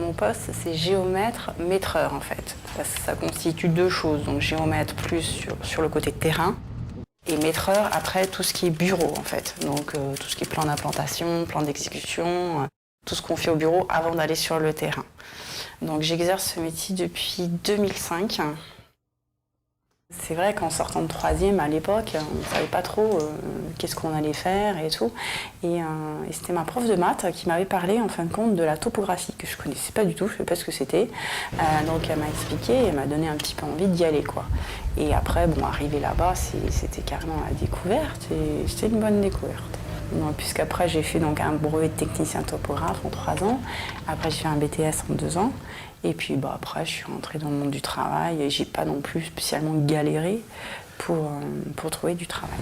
mon poste, c'est géomètre, maîtreur en fait. Ça constitue deux choses, donc géomètre plus sur le côté terrain et maîtreur après tout ce qui est bureau en fait. Donc tout ce qui est plan d'implantation, plan d'exécution, tout ce qu'on fait au bureau avant d'aller sur le terrain. Donc j'exerce ce métier depuis 2005. C'est vrai qu'en sortant de troisième à l'époque, on ne savait pas trop qu'est-ce qu'on allait faire et tout. Et c'était ma prof de maths qui m'avait parlé en fin de compte de la topographie, que je ne connaissais pas du tout, je ne savais pas ce que c'était. Donc elle m'a expliqué et elle m'a donné un petit peu envie d'y aller, quoi. Et après, bon, arrivé là-bas, c'était carrément la découverte et c'était une bonne découverte. Puisqu'après j'ai fait donc un brevet de technicien topographe en 3 ans, après j'ai fait un BTS en 2 ans, et puis après je suis rentrée dans le monde du travail et j'ai pas non plus spécialement galéré pour trouver du travail.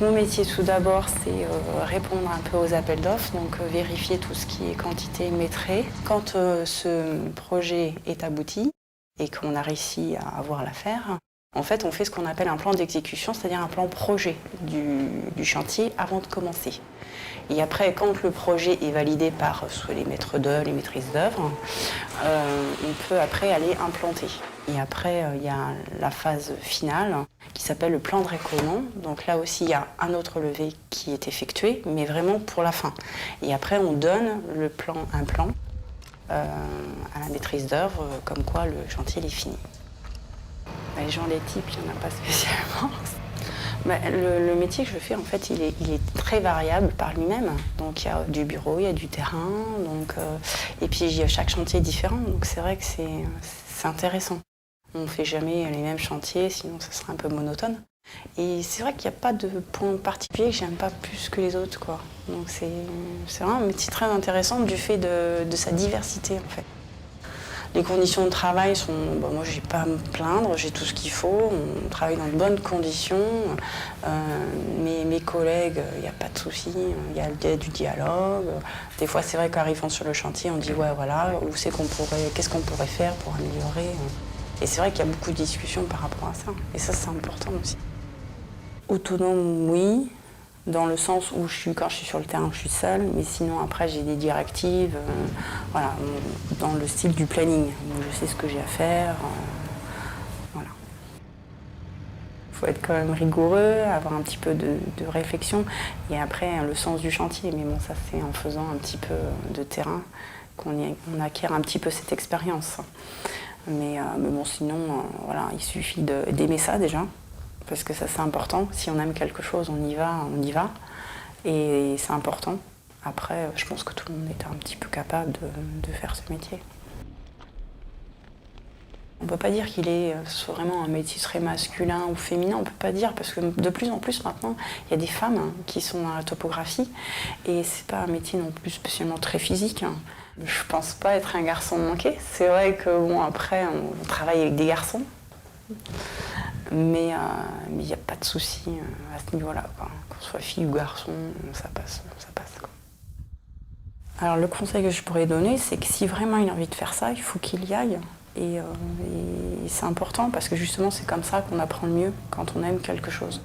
Mon métier tout d'abord c'est répondre un peu aux appels d'offres, donc vérifier tout ce qui est quantité métrée. Quand ce projet est abouti et qu'on a réussi à avoir l'affaire, en fait, on fait ce qu'on appelle un plan d'exécution, c'est-à-dire un plan projet du chantier avant de commencer. Et après, quand le projet est validé par soit les maîtres d'œuvre, les maîtrises d'œuvre, on peut après aller implanter. Et après, il y a la phase finale qui s'appelle le plan de récolement. Donc là aussi, il y a un autre levé qui est effectué, mais vraiment pour la fin. Et après, on donne un plan à la maîtrise d'œuvre, comme quoi le chantier est fini. Les gens, les types, il n'y en a pas spécialement. Le métier que je fais, en fait, il est très variable par lui-même. Donc, il y a du bureau, il y a du terrain. Et puis, chaque chantier est différent. Donc, c'est vrai que c'est intéressant. On ne fait jamais les mêmes chantiers, sinon ça serait un peu monotone. Et c'est vrai qu'il n'y a pas de point particulier que j'aime pas plus que les autres, quoi. Donc, c'est vraiment un métier très intéressant du fait de sa diversité, en fait. Les conditions de travail sont... moi, je n'ai pas à me plaindre, j'ai tout ce qu'il faut, on travaille dans de bonnes conditions. Mes collègues, il n'y a pas de souci, il y a du dialogue. Des fois, c'est vrai qu'arrivant sur le chantier, on dit « ouais, voilà, qu'est-ce qu'on pourrait faire pour améliorer ?» Et c'est vrai qu'il y a beaucoup de discussions par rapport à ça. Et ça, c'est important aussi. Autonome, oui. Dans le sens où quand je suis sur le terrain, je suis seule, mais sinon après j'ai des directives, voilà, dans le style du planning. Donc, je sais ce que j'ai à faire, voilà. Il faut être quand même rigoureux, avoir un petit peu de réflexion, et après le sens du chantier. Mais bon, ça c'est en faisant un petit peu de terrain qu'on acquiert un petit peu cette expérience. Mais bon, sinon, voilà, il suffit d'aimer ça déjà. Parce que ça, c'est important. Si on aime quelque chose, on y va. Et c'est important. Après, je pense que tout le monde est un petit peu capable de faire ce métier. On ne peut pas dire qu'il est vraiment un métier très masculin ou féminin, on ne peut pas dire, parce que de plus en plus maintenant, il y a des femmes qui sont dans la topographie, et c'est pas un métier non plus spécialement très physique. Je pense pas être un garçon manqué. C'est vrai que bon, après, on travaille avec des garçons. Mais il n'y a pas de souci à ce niveau-là, quoi. Qu'on soit fille ou garçon, ça passe. Quoi. Alors le conseil que je pourrais donner, c'est que si vraiment il a envie de faire ça, il faut qu'il y aille. Et c'est important parce que justement c'est comme ça qu'on apprend le mieux quand on aime quelque chose.